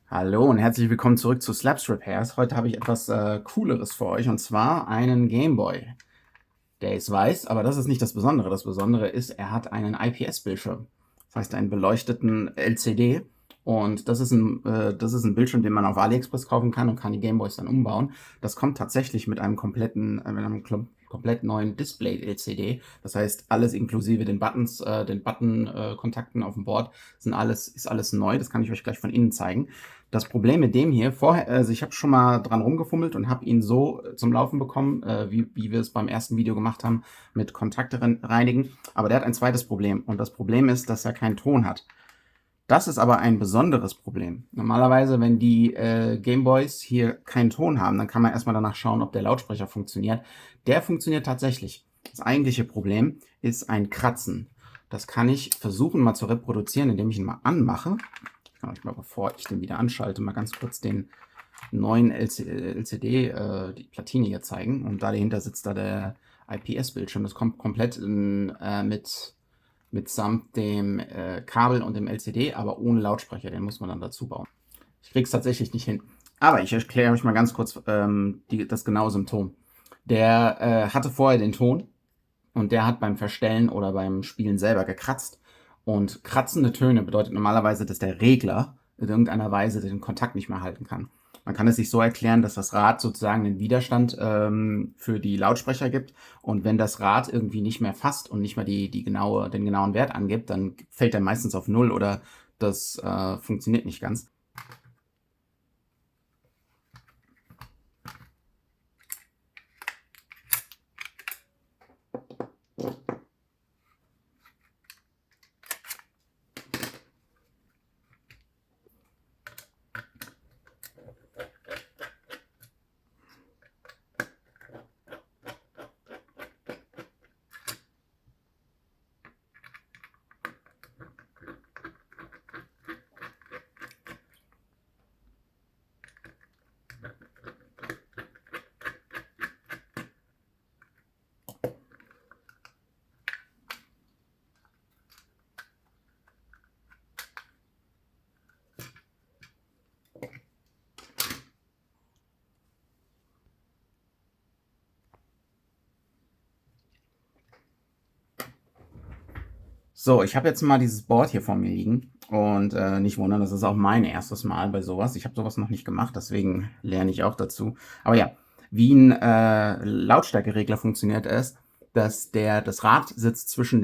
Hallo und herzlich willkommen zurück zu Slaps Repairs. Heute habe ich etwas Cooleres für euch, und zwar einen Gameboy. Der ist weiß, aber das ist nicht das Besondere. Das Besondere ist, er hat einen IPS-Bildschirm. Das heißt, einen beleuchteten LCD. Und das ist ein Bildschirm, den man auf AliExpress kaufen kann und kann die Gameboys dann umbauen. Das kommt tatsächlich mit einem komplett neuen Display-LCD. Das heißt, alles inklusive den Buttons, den Button-Kontakten auf dem Board ist alles neu. Das kann ich euch gleich von innen zeigen. Das Problem mit dem hier, also ich habe schon mal dran rumgefummelt und habe ihn so zum Laufen bekommen, wie wir es beim ersten Video gemacht haben, mit Kontakte reinigen. Aber der hat ein zweites Problem. Und das Problem ist, dass er keinen Ton hat. Das ist aber ein besonderes Problem. Normalerweise, wenn die Gameboys hier keinen Ton haben, dann kann man erstmal danach schauen, ob der Lautsprecher funktioniert. Der funktioniert tatsächlich. Das eigentliche Problem ist ein Kratzen. Das kann ich versuchen mal zu reproduzieren, indem ich ihn mal anmache. Ich kann euch mal, bevor ich den wieder anschalte, mal ganz kurz den neuen LCD, die Platine hier zeigen. Und da dahinter sitzt da der IPS-Bildschirm. Das kommt komplett mitsamt dem Kabel und dem LCD, aber ohne Lautsprecher. Den muss man dann dazu bauen. Ich krieg's tatsächlich nicht hin. Aber ich erkläre euch mal ganz kurz das genaue Symptom. Der hatte vorher den Ton und der hat beim Verstellen oder beim Spielen selber gekratzt. Und kratzende Töne bedeutet normalerweise, dass der Regler in irgendeiner Weise den Kontakt nicht mehr halten kann. Man kann es sich so erklären, dass das Rad sozusagen den Widerstand für die Lautsprecher gibt. Und wenn das Rad irgendwie nicht mehr fasst und nicht mehr den genauen Wert angibt, dann fällt er meistens auf Null oder das funktioniert nicht ganz. So, ich habe jetzt mal dieses Board hier vor mir liegen und nicht wundern, das ist auch mein erstes Mal bei sowas. Ich habe sowas noch nicht gemacht, deswegen lerne ich auch dazu. Aber ja, wie ein Lautstärkeregler funktioniert ist, dass das Rad sitzt zwischen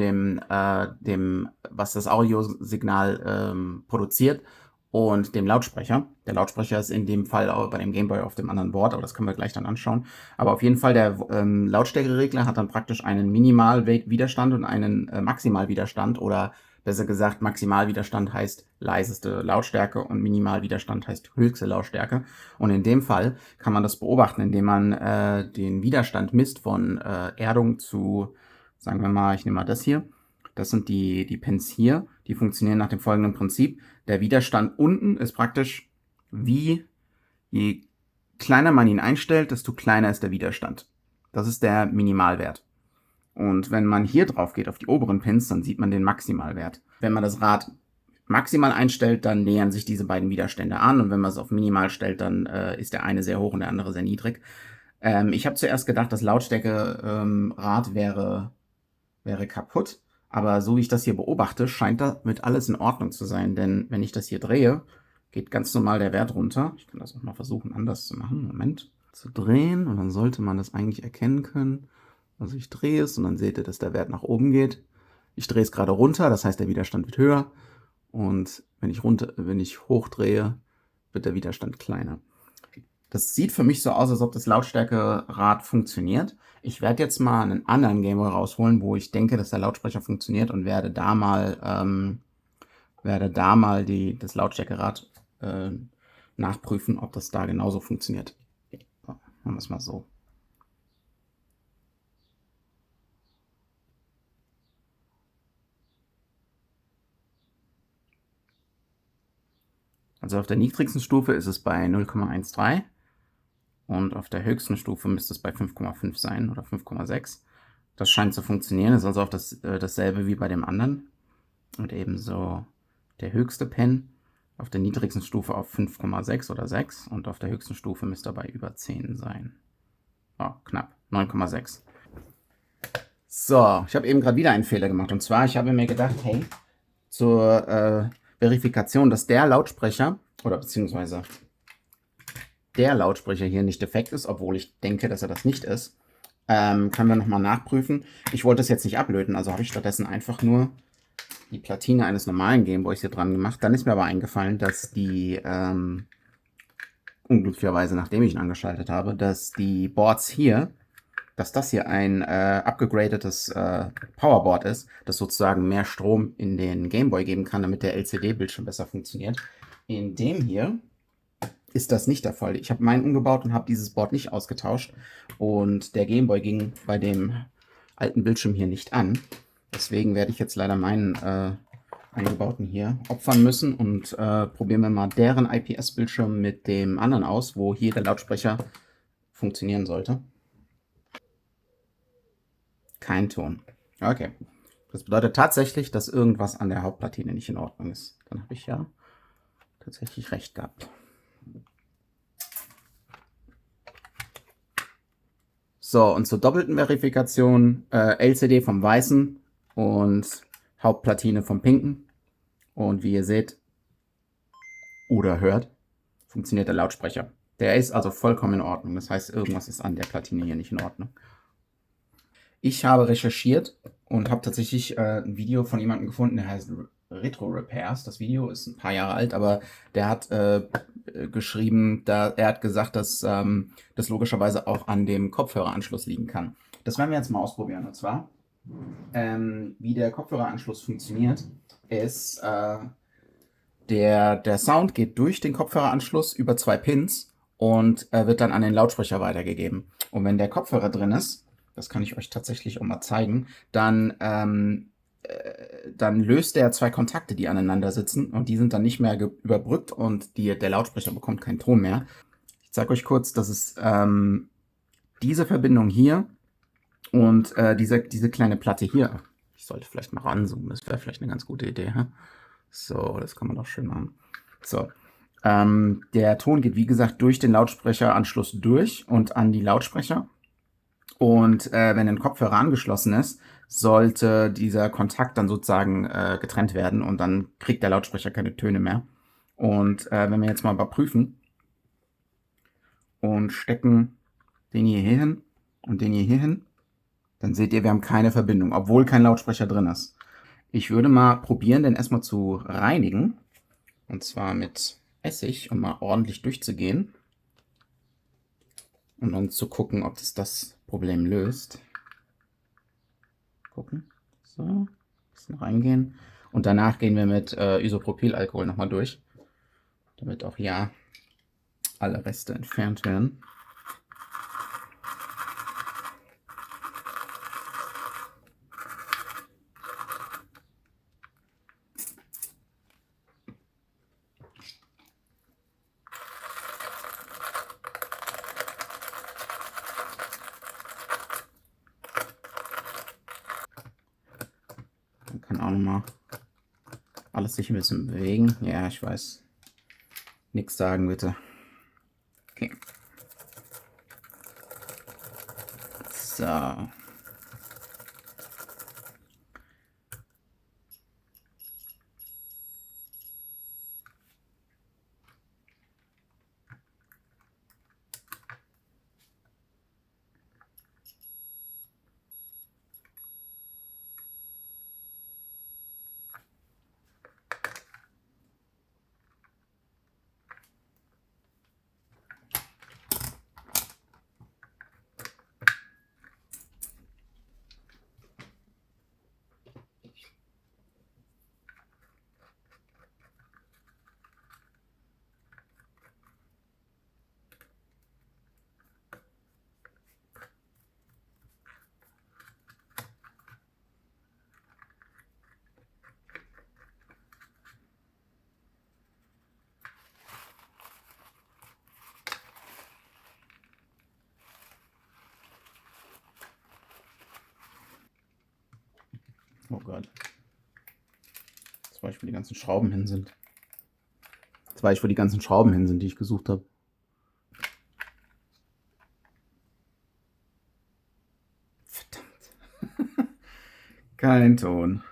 was das Audiosignal produziert, und dem Lautsprecher. Der Lautsprecher ist in dem Fall auch bei dem Gameboy auf dem anderen Board, aber das können wir gleich dann anschauen. Aber auf jeden Fall, der Lautstärkeregler hat dann praktisch einen Minimalwiderstand und einen Maximalwiderstand, oder besser gesagt, Maximalwiderstand heißt leiseste Lautstärke und Minimalwiderstand heißt höchste Lautstärke. Und in dem Fall kann man das beobachten, indem man den Widerstand misst von Erdung zu, sagen wir mal, ich nehme mal das hier. Das sind die Pins hier, die funktionieren nach dem folgenden Prinzip. Der Widerstand unten ist praktisch je kleiner man ihn einstellt, desto kleiner ist der Widerstand. Das ist der Minimalwert. Und wenn man hier drauf geht, auf die oberen Pins, dann sieht man den Maximalwert. Wenn man das Rad maximal einstellt, dann nähern sich diese beiden Widerstände an. Und wenn man es auf minimal stellt, dann ist der eine sehr hoch und der andere sehr niedrig. Ich habe zuerst gedacht, das Lautstärke-Rad wäre kaputt. Aber so wie ich das hier beobachte, scheint damit alles in Ordnung zu sein. Denn wenn ich das hier drehe, geht ganz normal der Wert runter. Ich kann das auch mal versuchen, anders zu machen. Moment. Zu drehen, und dann sollte man das eigentlich erkennen können. Also ich drehe es und dann seht ihr, dass der Wert nach oben geht. Ich drehe es gerade runter, das heißt, der Widerstand wird höher. Und wenn ich hochdrehe, wird der Widerstand kleiner. Das sieht für mich so aus, als ob das Lautstärkerad funktioniert. Ich werde jetzt mal einen anderen Gameboy rausholen, wo ich denke, dass der Lautsprecher funktioniert, und werde da mal das Lautstärkerad nachprüfen, ob das da genauso funktioniert. So, machen wir es mal so. Also auf der niedrigsten Stufe ist es bei 0,13 und auf der höchsten Stufe müsste es bei 5,5 sein oder 5,6. Das scheint zu funktionieren, das ist also auch dasselbe wie bei dem anderen. Und ebenso der höchste Pin. Auf der niedrigsten Stufe auf 5,6 oder 6 und auf der höchsten Stufe müsste er bei über 10 sein. Oh, knapp, 9,6. So, ich habe eben gerade wieder einen Fehler gemacht. Und zwar, ich habe mir gedacht, hey, zur Verifikation, dass der Lautsprecher, oder beziehungsweise der Lautsprecher hier nicht defekt ist, obwohl ich denke, dass er das nicht ist, können wir nochmal nachprüfen. Ich wollte es jetzt nicht ablöten, also habe ich stattdessen einfach nur die Platine eines normalen Gameboys hier dran gemacht. Dann ist mir aber eingefallen, dass die, unglücklicherweise nachdem ich ihn angeschaltet habe, dass die Boards hier, dass das hier ein abgegradetes Powerboard ist, das sozusagen mehr Strom in den Gameboy geben kann, damit der LCD-Bildschirm besser funktioniert. In dem hier ist das nicht der Fall. Ich habe meinen umgebaut und habe dieses Board nicht ausgetauscht und der Gameboy ging bei dem alten Bildschirm hier nicht an. Deswegen werde ich jetzt leider meinen eingebauten hier opfern müssen und probieren wir mal deren IPS-Bildschirm mit dem anderen aus, wo hier der Lautsprecher funktionieren sollte. Kein Ton. Okay. Das bedeutet tatsächlich, dass irgendwas an der Hauptplatine nicht in Ordnung ist. Dann habe ich ja tatsächlich recht gehabt. So, und zur doppelten Verifikation LCD vom weißen und Hauptplatine vom pinken. Und wie ihr seht oder hört, funktioniert der Lautsprecher. Der ist also vollkommen in Ordnung. Das heißt, irgendwas ist an der Platine hier nicht in Ordnung. Ich habe recherchiert und habe tatsächlich ein Video von jemandem gefunden, der heißt Retro Repairs. Das Video ist ein paar Jahre alt, aber der hat geschrieben, er hat gesagt, dass das logischerweise auch an dem Kopfhöreranschluss liegen kann. Das werden wir jetzt mal ausprobieren. Und zwar, wie der Kopfhöreranschluss funktioniert, ist, der Sound geht durch den Kopfhöreranschluss über 2 Pins und wird dann an den Lautsprecher weitergegeben. Und wenn der Kopfhörer drin ist, das kann ich euch tatsächlich auch mal zeigen, dann löst der 2 Kontakte, die aneinander sitzen, und die sind dann nicht mehr überbrückt und der Lautsprecher bekommt keinen Ton mehr. Ich zeige euch kurz, das ist diese Verbindung hier und diese kleine Platte hier. Ich sollte vielleicht mal ranzoomen, das wäre vielleicht eine ganz gute Idee. Hä? So, das kann man doch schön machen. So, der Ton geht wie gesagt durch den Lautsprecheranschluss durch und an die Lautsprecher. Und wenn ein Kopfhörer angeschlossen ist, sollte dieser Kontakt dann sozusagen getrennt werden und dann kriegt der Lautsprecher keine Töne mehr. Und wenn wir jetzt mal überprüfen und stecken den hier hin und den hier hin, dann seht ihr, wir haben keine Verbindung, obwohl kein Lautsprecher drin ist. Ich würde mal probieren, den erstmal zu reinigen. Und zwar mit Essig, um mal ordentlich durchzugehen. Und dann zu gucken, ob das Problem löst. Gucken. So, ein bisschen reingehen. Und danach gehen wir mit Isopropylalkohol nochmal durch, damit auch ja alle Reste entfernt werden. Man kann auch nochmal alles sich ein bisschen bewegen. Ja, ich weiß. Nichts sagen, bitte. Okay. So. Oh Gott. Zum Beispiel die ganzen Schrauben hin sind. Jetzt weiß ich, wo die ganzen Schrauben hin sind, die ich gesucht habe. Verdammt. Kein Ton.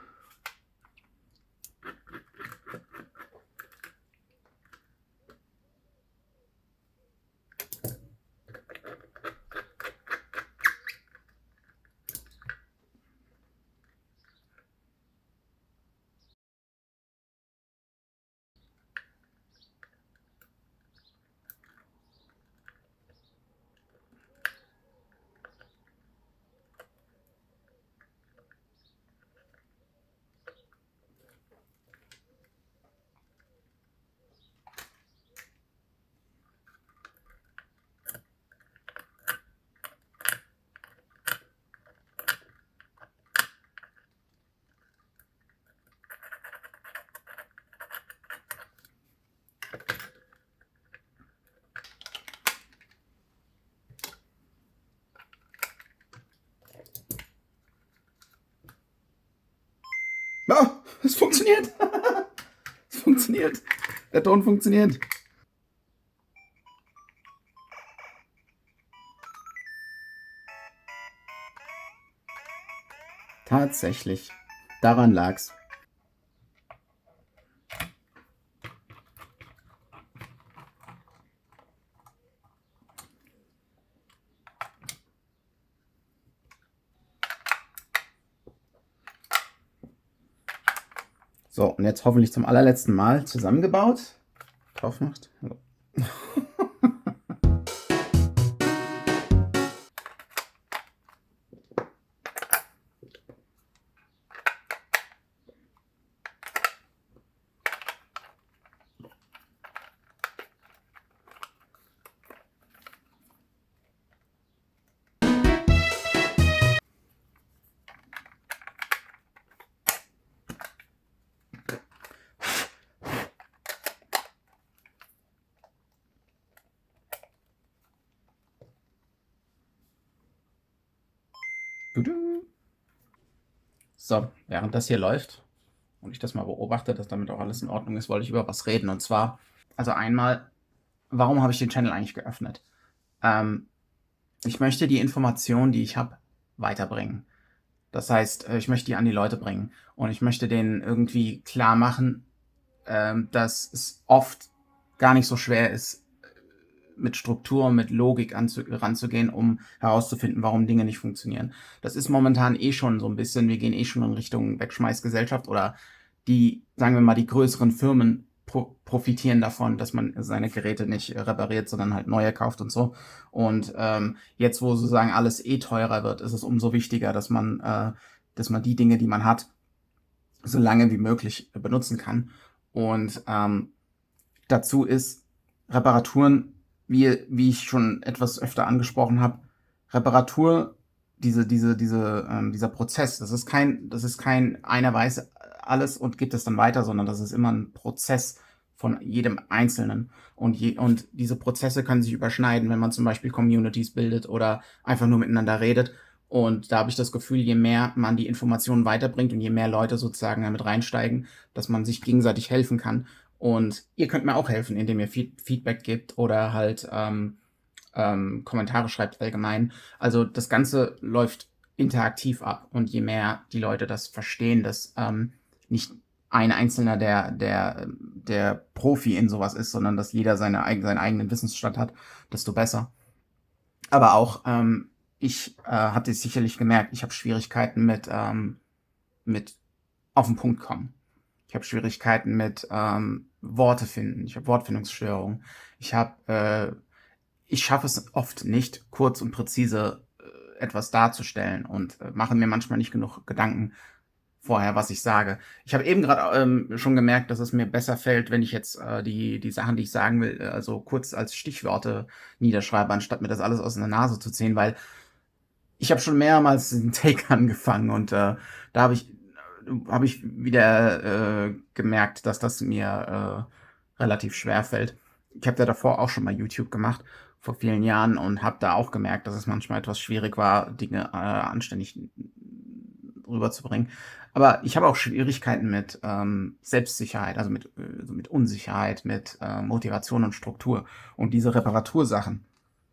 Oh, es funktioniert. Es funktioniert. Der Ton funktioniert. Tatsächlich. Daran lag's. So, und jetzt hoffentlich zum allerletzten Mal zusammengebaut. Drauf macht. So, während das hier läuft und ich das mal beobachte, dass damit auch alles in Ordnung ist, wollte ich über was reden. Und zwar, also einmal, warum habe ich den Channel eigentlich geöffnet? Ich möchte die Informationen, die ich habe, weiterbringen. Das heißt, ich möchte die an die Leute bringen. Und ich möchte denen irgendwie klar machen, dass es oft gar nicht so schwer ist, mit Struktur, mit Logik ranzugehen, um herauszufinden, warum Dinge nicht funktionieren. Das ist momentan eh schon so ein bisschen, wir gehen eh schon in Richtung Wegschmeißgesellschaft oder die, sagen wir mal, die größeren Firmen profitieren davon, dass man seine Geräte nicht repariert, sondern halt neue kauft und so. Und jetzt, wo sozusagen alles eh teurer wird, ist es umso wichtiger, dass man die Dinge, die man hat, so lange wie möglich benutzen kann. Und dazu ist Reparaturen, wie ich schon etwas öfter angesprochen habe, Reparatur, dieser Prozess, das ist kein einer weiß alles und gibt es dann weiter, sondern das ist immer ein Prozess von jedem Einzelnen. Und diese Prozesse können sich überschneiden, wenn man zum Beispiel Communities bildet oder einfach nur miteinander redet. Und da habe ich das Gefühl, je mehr man die Informationen weiterbringt und je mehr Leute sozusagen damit reinsteigen, dass man sich gegenseitig helfen kann. Und ihr könnt mir auch helfen, indem ihr Feedback gebt oder halt Kommentare schreibt allgemein. Also das Ganze läuft interaktiv ab und je mehr die Leute das verstehen, dass nicht ein Einzelner der Profi in sowas ist, sondern dass jeder seinen eigenen Wissensstand hat, desto besser. Aber auch, ich hatte es sicherlich gemerkt, ich habe Schwierigkeiten mit auf den Punkt kommen. Ich habe Schwierigkeiten mit Worte finden. Ich habe Wortfindungsstörungen. Ich schaffe es oft nicht, kurz und präzise etwas darzustellen und mache mir manchmal nicht genug Gedanken vorher, was ich sage. Ich habe eben gerade schon gemerkt, dass es mir besser fällt, wenn ich jetzt die Sachen, die ich sagen will, also kurz als Stichworte niederschreibe, anstatt mir das alles aus der Nase zu ziehen, weil ich habe schon mehrmals den Take angefangen und da habe ich wieder gemerkt, dass das mir relativ schwer fällt. Ich habe ja davor auch schon mal YouTube gemacht, vor vielen Jahren, und habe da auch gemerkt, dass es manchmal etwas schwierig war, Dinge anständig rüberzubringen. Aber ich habe auch Schwierigkeiten mit Selbstsicherheit, also mit Unsicherheit, mit Motivation und Struktur. Und diese Reparatursachen,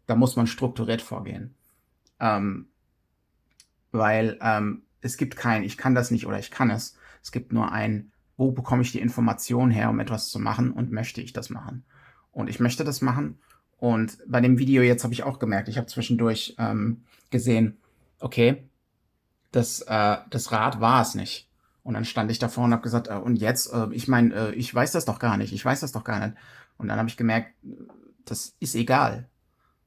da muss man strukturiert vorgehen. Ähm, weil es gibt kein ich kann das nicht oder ich kann es. Es gibt nur ein, wo bekomme ich die Information her, um etwas zu machen und möchte ich das machen? Und ich möchte das machen. Und bei dem Video jetzt habe ich auch gemerkt, ich habe zwischendurch gesehen, okay, das Rad war es nicht. Und dann stand ich davor und habe gesagt, und jetzt, ich meine, ich weiß das doch gar nicht, ich weiß das doch gar nicht. Und dann habe ich gemerkt, das ist egal.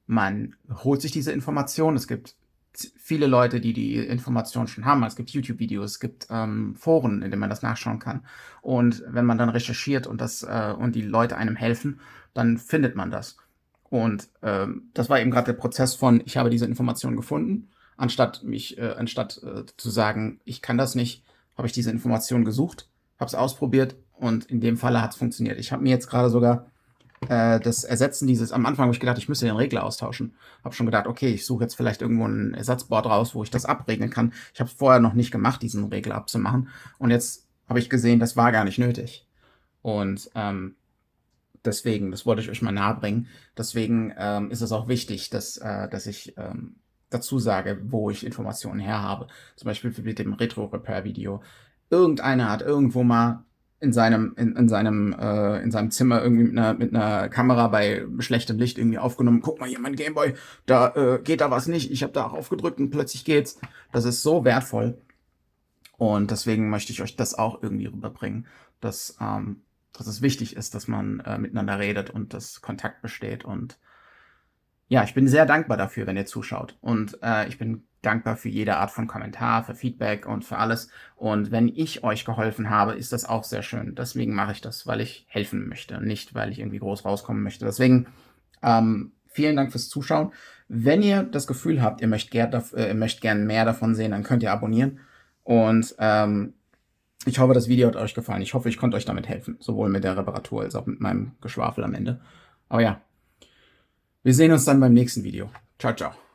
Man holt sich diese Information. Es gibt viele Leute, die die Information schon haben. Es gibt YouTube-Videos, es gibt Foren, in denen man das nachschauen kann. Und wenn man dann recherchiert und die Leute einem helfen, dann findet man das. Und das war eben gerade der Prozess von, ich habe diese Information gefunden, anstatt zu sagen, ich kann das nicht, habe ich diese Information gesucht, habe es ausprobiert und in dem Falle hat es funktioniert. Ich habe mir jetzt gerade sogar das Ersetzen am Anfang habe ich gedacht, ich müsste den Regler austauschen. Habe schon gedacht, okay, ich suche jetzt vielleicht irgendwo ein Ersatzboard raus, wo ich das abregeln kann. Ich habe es vorher noch nicht gemacht, diesen Regler abzumachen. Und jetzt habe ich gesehen, das war gar nicht nötig. Und deswegen, das wollte ich euch mal nahebringen. Deswegen ist es auch wichtig, dass ich dazu sage, wo ich Informationen her habe. Zum Beispiel mit dem Retro-Repair-Video. Irgendeiner hat irgendwo mal in seinem Zimmer irgendwie mit einer Kamera bei schlechtem Licht irgendwie aufgenommen. Guck mal hier, mein Gameboy, da geht da was nicht. Ich habe da aufgedrückt und plötzlich geht's. Das ist so wertvoll. Und deswegen möchte ich euch das auch irgendwie rüberbringen, dass es wichtig ist, dass man miteinander redet und dass Kontakt besteht. Und ja, ich bin sehr dankbar dafür, wenn ihr zuschaut. Und ich bin dankbar für jede Art von Kommentar, für Feedback und für alles. Und wenn ich euch geholfen habe, ist das auch sehr schön. Deswegen mache ich das, weil ich helfen möchte, nicht weil ich irgendwie groß rauskommen möchte. Deswegen vielen Dank fürs Zuschauen. Wenn ihr das Gefühl habt, ihr möchtet gern mehr davon sehen, dann könnt ihr abonnieren. Und ich hoffe, das Video hat euch gefallen. Ich hoffe, ich konnte euch damit helfen. Sowohl mit der Reparatur als auch mit meinem Geschwafel am Ende. Aber ja, wir sehen uns dann beim nächsten Video. Ciao, ciao.